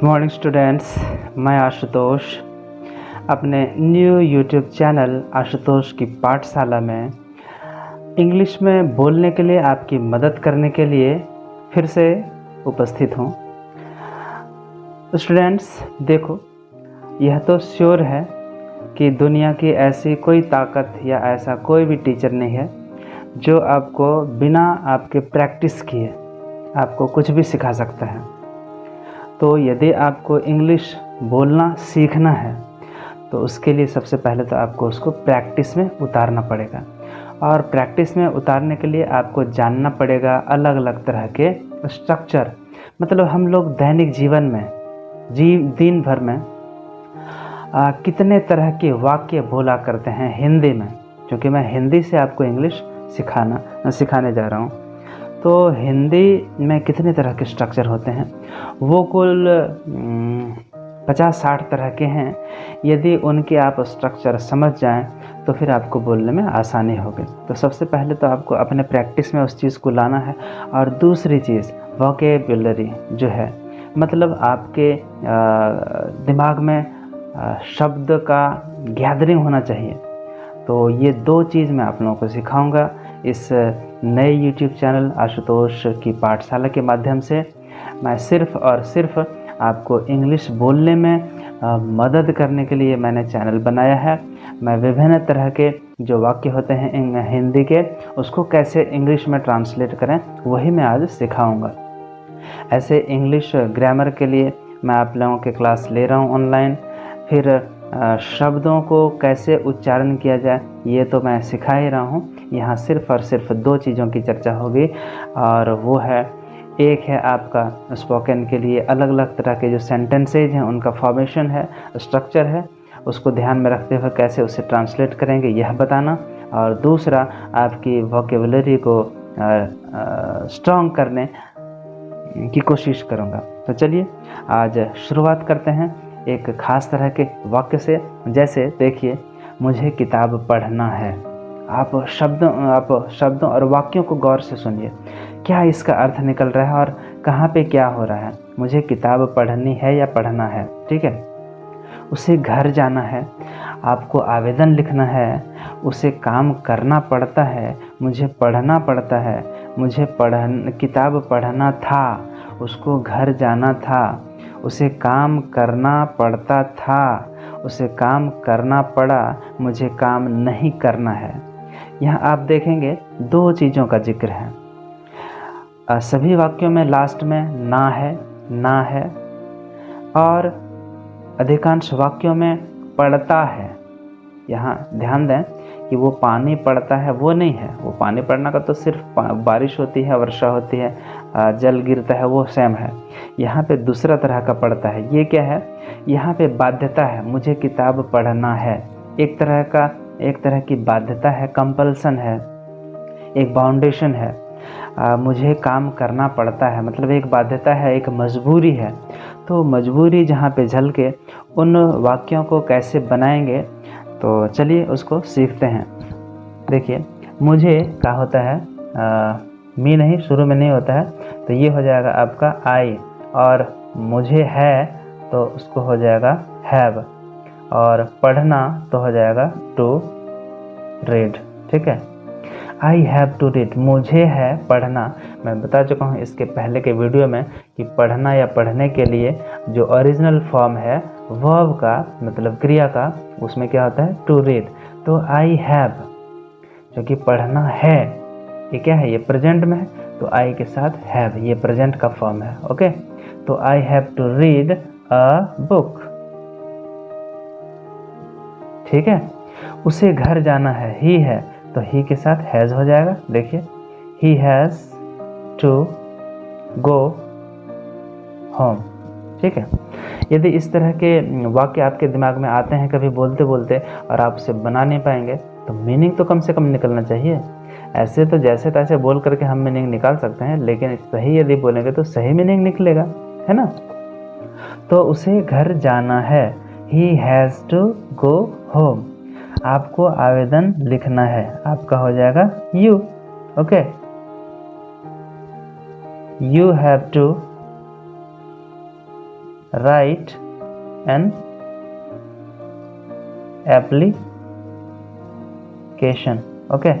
Good morning students, मैं आशुतोष अपने new YouTube channel Ashutosh की पाठशाला में इंग्लिश में बोलने के लिए आपकी मदद करने के लिए फिर से उपस्थित हूँ। स्टूडेंट्स देखो, यह तो श्योर है कि दुनिया की ऐसी कोई ताकत या ऐसा कोई भी टीचर नहीं है जो आपको बिना आपके प्रैक्टिस किए आपको कुछ भी सिखा सकता है। तो यदि आपको इंग्लिश बोलना सीखना है तो उसके लिए सबसे पहले तो आपको उसको प्रैक्टिस में उतारना पड़ेगा, और प्रैक्टिस में उतारने के लिए आपको जानना पड़ेगा अलग अलग तरह के स्ट्रक्चर। मतलब हम लोग दैनिक जीवन में दिन भर में कितने तरह के वाक्य बोला करते हैं हिंदी में, क्योंकि मैं हिंदी से आपको इंग्लिश सिखाने जा रहा हूँ। तो हिंदी में कितने तरह के स्ट्रक्चर होते हैं, वो कुल 50-60 तरह के हैं। यदि उनके आप स्ट्रक्चर समझ जाएं तो फिर आपको बोलने में आसानी होगी। तो सबसे पहले तो आपको अपने प्रैक्टिस में उस चीज़ को लाना है। और दूसरी चीज़ वोकैबुलरी जो है, मतलब आपके दिमाग में शब्द का गैदरिंग होना चाहिए। तो ये दो चीज़ मैं आप लोगों को सिखाऊंगा इस नए YouTube चैनल आशुतोष की पाठशाला के माध्यम से। मैं सिर्फ़ और सिर्फ आपको इंग्लिश बोलने में मदद करने के लिए मैंने चैनल बनाया है। मैं विभिन्न तरह के जो वाक्य होते हैं हिंदी के, उसको कैसे इंग्लिश में ट्रांसलेट करें वही मैं आज सिखाऊंगा। ऐसे इंग्लिश ग्रामर के लिए मैं आप लोगों के क्लास ले रहा हूँ ऑनलाइन। फिर शब्दों को कैसे उच्चारण किया जाए ये तो मैं सिखा ही रहा हूँ। यहाँ सिर्फ़ और सिर्फ दो चीज़ों की चर्चा होगी, और वो है, एक है आपका स्पोकन के लिए अलग अलग तरह के जो सेंटेंसेज हैं उनका फॉर्मेशन है, स्ट्रक्चर है, उसको ध्यान में रखते हुए कैसे उसे ट्रांसलेट करेंगे यह बताना। और दूसरा आपकी वोकैबुलरी को स्ट्रॉन्ग करने की कोशिश करूँगा। तो चलिए आज शुरुआत करते हैं एक ख़ास तरह के वाक्य से। जैसे देखिए, मुझे किताब पढ़ना है। आप शब्दों और वाक्यों को गौर से सुनिए, क्या इसका अर्थ निकल रहा है और कहाँ पे क्या हो रहा है। मुझे किताब पढ़नी है या पढ़ना है, ठीक है। उसे घर जाना है, आपको आवेदन लिखना है। उसे काम करना पड़ता है, मुझे पढ़ना पड़ता है। मुझे किताब पढ़ना था, उसको घर जाना था। उसे काम करना पड़ता था, उसे काम करना पड़ा। मुझे काम नहीं करना है। यहाँ आप देखेंगे दो चीज़ों का जिक्र है। सभी वाक्यों में लास्ट में ना है, और अधिकांश वाक्यों में पड़ता है। यहाँ ध्यान दें कि वो पानी पड़ता है वो नहीं है। वो पानी पड़ना का तो सिर्फ बारिश होती है, वर्षा होती है, जल गिरता है, वो सेम है। यहाँ पे दूसरा तरह का पड़ता है। ये क्या है, यहाँ पे बाध्यता है, मुझे किताब पढ़ना है। एक तरह की बाध्यता है, कंपल्सन है, एक बाउंडेशन है। मुझे काम करना पड़ता है, मतलब एक बाध्यता है, एक मजबूरी है। तो मजबूरी जहाँ पे झलके उन वाक्यों को कैसे बनाएंगे, तो चलिए उसको सीखते हैं। देखिए, मुझे क्या होता है, मी नहीं, शुरू में नहीं होता है, तो ये हो जाएगा आपका आई। और मुझे है तो उसको हो जाएगा हैव, और पढ़ना तो हो जाएगा टू रीड, ठीक है। आई हैव टू रीड, मुझे है पढ़ना। मैं बता चुका हूँ इसके पहले के वीडियो में कि पढ़ना या पढ़ने के लिए जो ओरिजिनल फॉर्म है वर्ब का, मतलब क्रिया का, उसमें क्या होता है, टू रीड। तो आई हैव, जो कि पढ़ना है, ये क्या है, ये प्रेजेंट में है, तो आई के साथ हैव, ये प्रेजेंट का फॉर्म है। ओके, तो I have to read a book, ठीक है। उसे घर जाना है, ही है, तो ही के साथ हैज़ हो जाएगा। देखिए, he has to go home, ठीक है। यदि इस तरह के वाक्य आपके दिमाग में आते हैं कभी बोलते बोलते और आप उसे बना नहीं पाएंगे, तो मीनिंग तो कम से कम निकलना चाहिए। ऐसे तो जैसे तैसे बोल करके हम मीनिंग निकाल सकते हैं, लेकिन सही यदि बोलेंगे तो सही मीनिंग निकलेगा, है ना। तो उसे घर जाना है, he has to go home. आपको आवेदन लिखना है, आपका हो जाएगा you, okay. You have to write an application. Okay,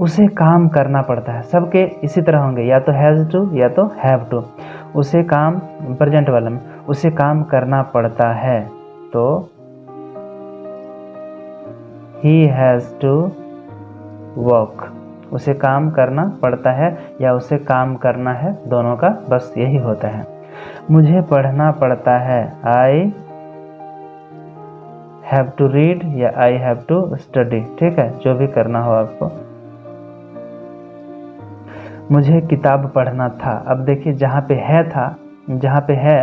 उसे काम करना पड़ता है। सबके इसी तरह होंगे, या तो हैज़ टू या तो हैव टू। उसे काम, प्रेजेंट वाला में, उसे काम करना पड़ता है तो ही हैज़ टू वर्क। उसे काम करना पड़ता है या उसे काम करना है, दोनों का बस यही होता है। मुझे पढ़ना पड़ता है, आई हैव टू रीड या आई हैव टू स्टडी। ठीक है, जो भी करना हो आपको। मुझे किताब पढ़ना था। अब देखिए, जहाँ पे है था, जहाँ पे है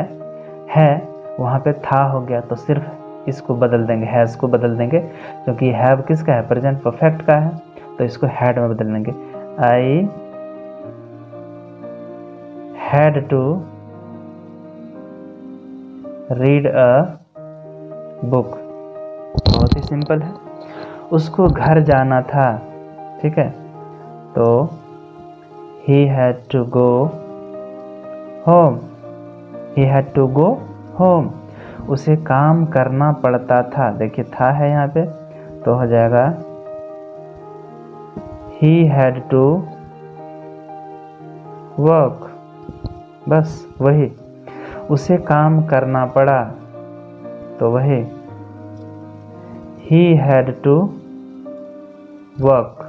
वहाँ पे था हो गया, तो सिर्फ इसको बदल देंगे, हैज़ को बदल देंगे, क्योंकि हैव किसका है, प्रेजेंट परफेक्ट का है, तो इसको हैड में बदल देंगे। I had to read a book. बहुत ही सिंपल है। उसको घर जाना था। ठीक है, तो he had to go home। he had to go home। उसे काम करना पड़ता था। देखिए, था है यहाँ पे, तो हो जाएगा he had to work। बस वही। उसे काम करना पड़ा, तो वही he had to work।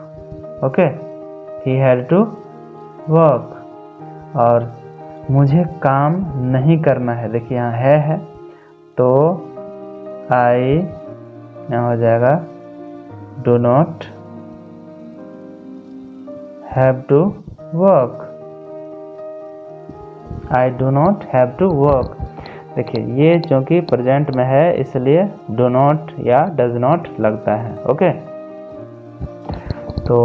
Okay, he had to work. और मुझे काम नहीं करना है, देखिए यहाँ है, तो आई यहाँ हो जाएगा do not have to work. I do not have to work. देखिए, ये क्योंकि प्रेजेंट में है इसलिए डू नॉट या डज नॉट लगता है। ओके, तो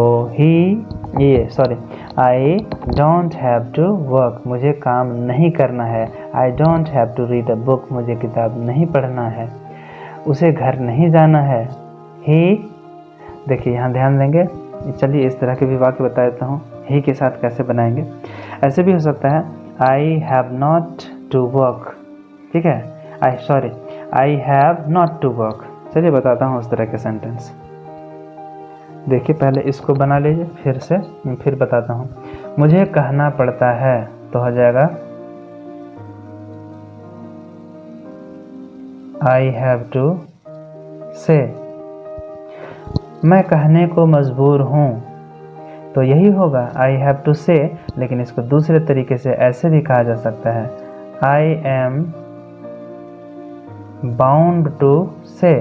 I don't have to work. मुझे काम नहीं करना है। I don't have to read a book. मुझे किताब नहीं पढ़ना है। उसे घर नहीं जाना है। ही, देखिए यहाँ ध्यान देंगे। चलिए इस तरह के भी वाक्य बता देता हूँ, ही के साथ कैसे बनाएंगे। ऐसे भी हो सकता है, I have not to work. ठीक है, I have not to work. चलिए बताता हूँ उस तरह के सेंटेंस। देखिए, पहले इसको बना लीजिए, फिर बताता हूँ। मुझे कहना पड़ता है, तो हो जाएगा आई हैव टू से। मैं कहने को मजबूर हूँ, तो यही होगा आई हैव टू से, लेकिन इसको दूसरे तरीके से ऐसे भी कहा जा सकता है, आई एम बाउंड टू से।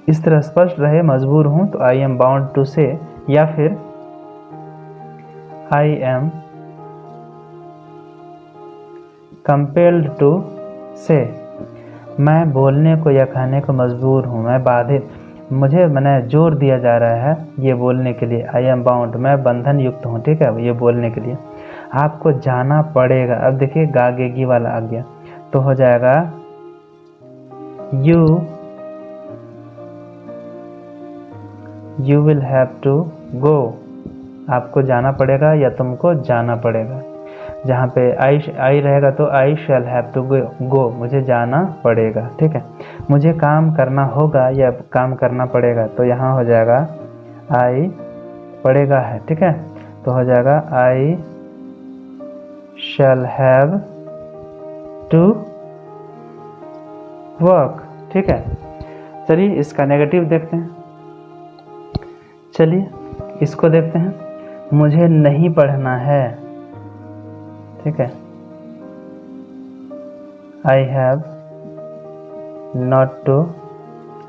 इस तरह स्पष्ट रहे, मजबूर हूं तो आई एम बाउंड टू से, या फिर आई एम कंपेल्ड टू से। मैं बोलने को या कहने को मजबूर हूँ, मुझे मैंने जोर दिया जा रहा है ये बोलने के लिए। आई एम बाउंड, मैं बंधन युक्त हूँ। ठीक है, ये बोलने के लिए आपको जाना पड़ेगा। अब देखिए, गागेगी वाला आ गया, तो हो जाएगा you will have to go. आपको जाना पड़ेगा या तुमको जाना पड़ेगा। जहाँ पे आई रहेगा तो आई शैल हैव टू गो, मुझे जाना पड़ेगा। ठीक है, मुझे काम करना होगा या काम करना पड़ेगा, तो यहाँ हो जाएगा आई पड़ेगा है। ठीक है, तो हो जाएगा आई शैल हैव टू वर्क। ठीक है, चलिए इसका नेगेटिव देखते हैं। चलिए इसको देखते हैं, मुझे नहीं पढ़ना है। ठीक है, I have not to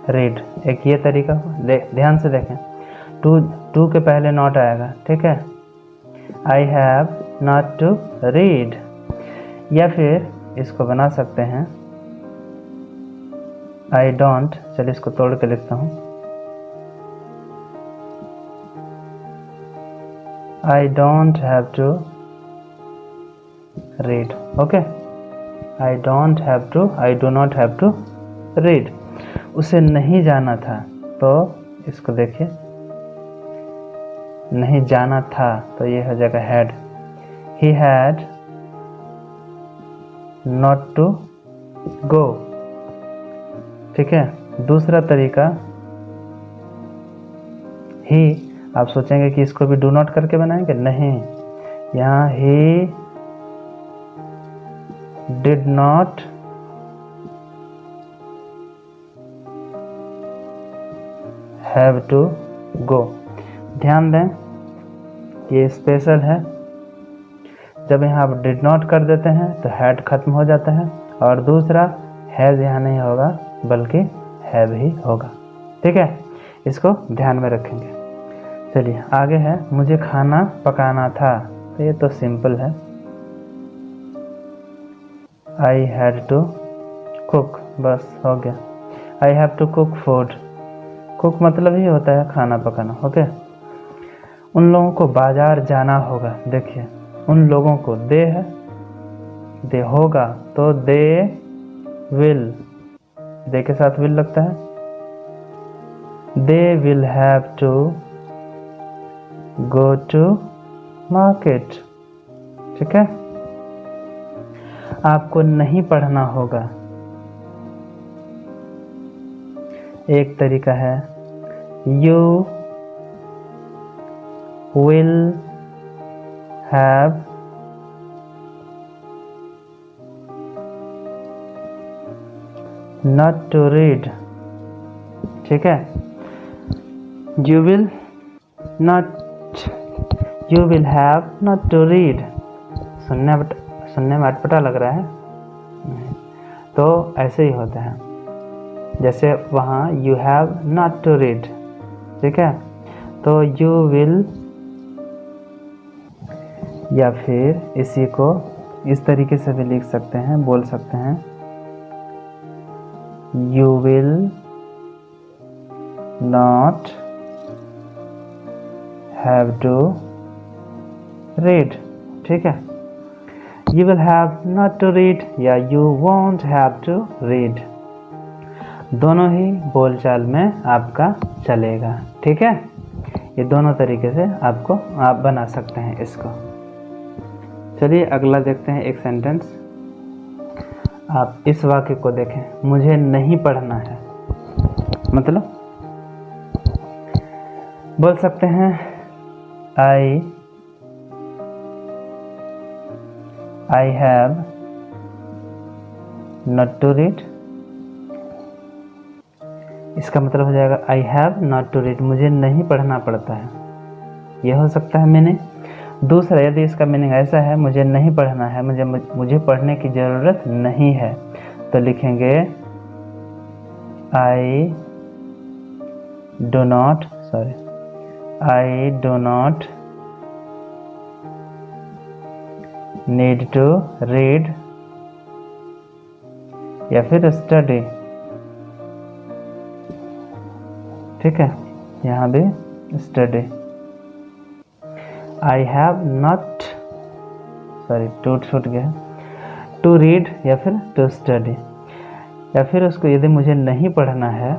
read. एक ये तरीका, ध्यान से देखें, टू के पहले नॉट आएगा। ठीक है, I have not to read. या फिर इसको बना सकते हैं आई डोंट। चलिए इसको तोड़ के लिखता हूँ, I don't have to read. Okay, I don't have to, I do not have to read. उसे नहीं जाना था, तो इसको देखिए, नहीं जाना था तो ये हो जाएगा had. He had not to go. ठीक है, दूसरा तरीका ही, आप सोचेंगे कि इसको भी डू नॉट करके बनाएंगे, नहीं, यहाँ he did not have to go. ध्यान दें, ये स्पेशल है। जब यहाँ आप डिड नॉट कर देते हैं तो हैड खत्म हो जाता है, और दूसरा हैज़ यहाँ नहीं होगा बल्कि हैव ही होगा। ठीक है, इसको ध्यान में रखेंगे। चलिए आगे है, मुझे खाना पकाना था, तो ये तो सिंपल है, आई हैड टू कुक, बस हो गया। I have to cook food, cook मतलब ही होता है खाना पकाना। ओके, उन लोगों को बाजार जाना होगा, देखिए उन लोगों को, दे है, दे होगा तो दे विल, दे के साथ विल लगता है, they will have to go to market. ठीक है, आपको नहीं पढ़ना होगा, एक तरीका है you will have not to read. ठीक है, you will have not to read, सुनने में अटपटा लग रहा है, तो ऐसे ही होता है, जैसे वहाँ you have not to read. ठीक है, तो यू विल, या फिर इसी को इस तरीके से भी लिख सकते हैं, बोल सकते हैं you will not have to read. ठीक है, you will have not to read या you want have to read, दोनों ही बोलचाल में आपका चलेगा। ठीक है, ये दोनों तरीके से आप बना सकते हैं इसको। चलिए अगला देखते हैं, एक सेंटेंस। आप इस वाक्य को देखें, मुझे नहीं पढ़ना है, मतलब बोल सकते हैं I have not to read, इसका मतलब हो जाएगा I have not to read, मुझे नहीं पढ़ना पड़ता है, यह हो सकता है मीनिंग। दूसरा, यदि इसका मीनिंग ऐसा है मुझे नहीं पढ़ना है, मुझे पढ़ने की ज़रूरत नहीं है, तो लिखेंगे I do not need to read या फिर स्टडी। ठीक है, यहाँ भी स्टडी। आई हैव नॉट, छूट गया, टू रीड या फिर टू स्टडी, या फिर उसको यदि मुझे नहीं पढ़ना है,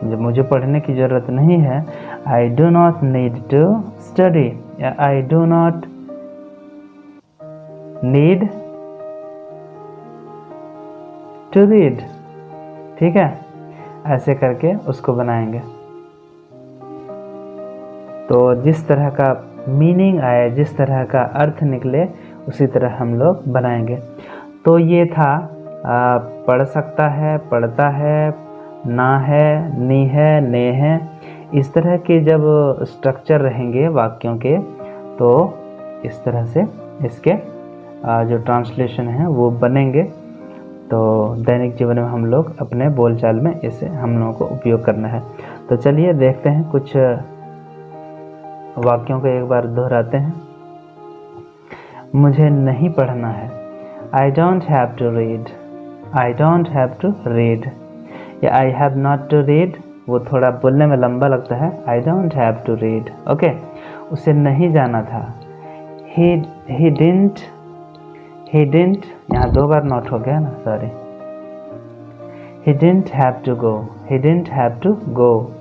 जब मुझे पढ़ने की ज़रूरत नहीं है, I do not need to study या I do not need to read. ठीक है, ऐसे करके उसको बनाएंगे। तो जिस तरह का मीनिंग आए, जिस तरह का अर्थ निकले, उसी तरह हम लोग बनाएंगे। तो ये था पढ़ सकता है, पढ़ता है, ना है, नी है, ने है, इस तरह के जब स्ट्रक्चर रहेंगे वाक्यों के, तो इस तरह से इसके जो ट्रांसलेशन है वो बनेंगे। तो दैनिक जीवन में हम लोग अपने बोलचाल में इसे हम लोगों को उपयोग करना है। तो चलिए देखते हैं, कुछ वाक्यों को एक बार दोहराते हैं। मुझे नहीं पढ़ना है, I don't have to read, I don't have to read, या I have not to read, वो थोड़ा बोलने में लंबा लगता है, I don't have to read. Okay, उसे नहीं जाना था, ही डिडंट, यहाँ 2 बार नॉट हो गया ना, sorry, he didn't have to go, he didn't have to go,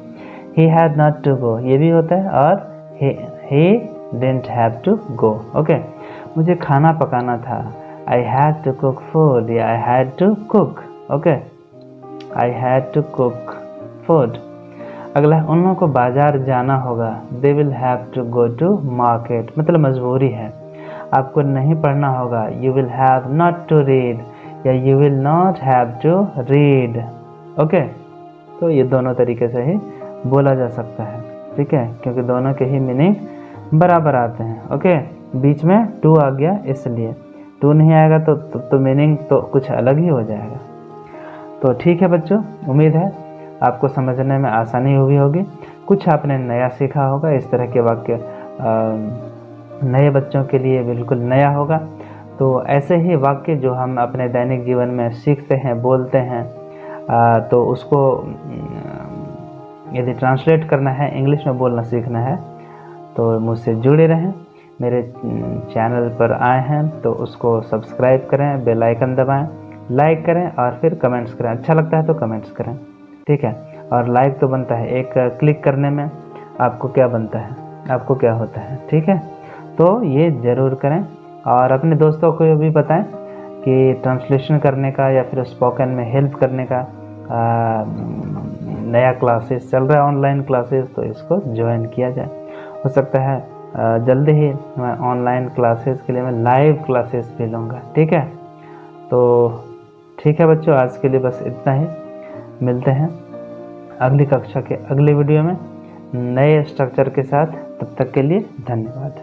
he had not to go, ये भी होता है, और he didn't have to go। Okay, मुझे खाना पकाना था, I had to cook food या I had to cook. Okay, I had to cook food. अगला, उन लोगों को बाजार जाना होगा. They will have to go to market. मतलब मजबूरी है. आपको नहीं पढ़ना होगा. You will have not to read या you will not have to read. Okay, तो ये दोनों तरीके से ही बोला जा सकता है. ठीक है, क्योंकि दोनों के ही मीनिंग बराबर आते हैं. ओके, बीच में टू आ गया, इसलिए टू नहीं आएगा तो मीनिंग तो कुछ अलग ही हो जाएगा. तो ठीक है बच्चों, उम्मीद है आपको समझने में आसानी हुई होगी. कुछ आपने नया सीखा होगा. इस तरह के वाक्य नए बच्चों के लिए बिल्कुल नया होगा. तो ऐसे ही वाक्य जो हम अपने दैनिक जीवन में सीखते हैं, बोलते हैं, तो उसको यदि ट्रांसलेट करना है, इंग्लिश में बोलना सीखना है, तो मुझसे जुड़े रहें. मेरे चैनल पर आए हैं तो उसको सब्सक्राइब करें, बेल आइकन दबाएं, लाइक करें और फिर कमेंट्स करें. अच्छा लगता है तो कमेंट्स करें. ठीक है, और लाइक तो बनता है, एक क्लिक करने में आपको क्या बनता है, आपको क्या होता है. ठीक है, तो ये ज़रूर करें और अपने दोस्तों को भी बताएं कि ट्रांसलेशन करने का या फिर स्पोकन में हेल्प करने का नया क्लासेस चल रहा है, ऑनलाइन क्लासेस, तो इसको ज्वाइन किया जाए. हो सकता है जल्दी ही मैं ऑनलाइन क्लासेस के लिए मैं लाइव क्लासेस भी लूँगा. ठीक है, तो ठीक है बच्चों, आज के लिए बस इतना ही. मिलते हैं अगली कक्षा के अगले वीडियो में नए स्ट्रक्चर के साथ. तब तक के लिए धन्यवाद.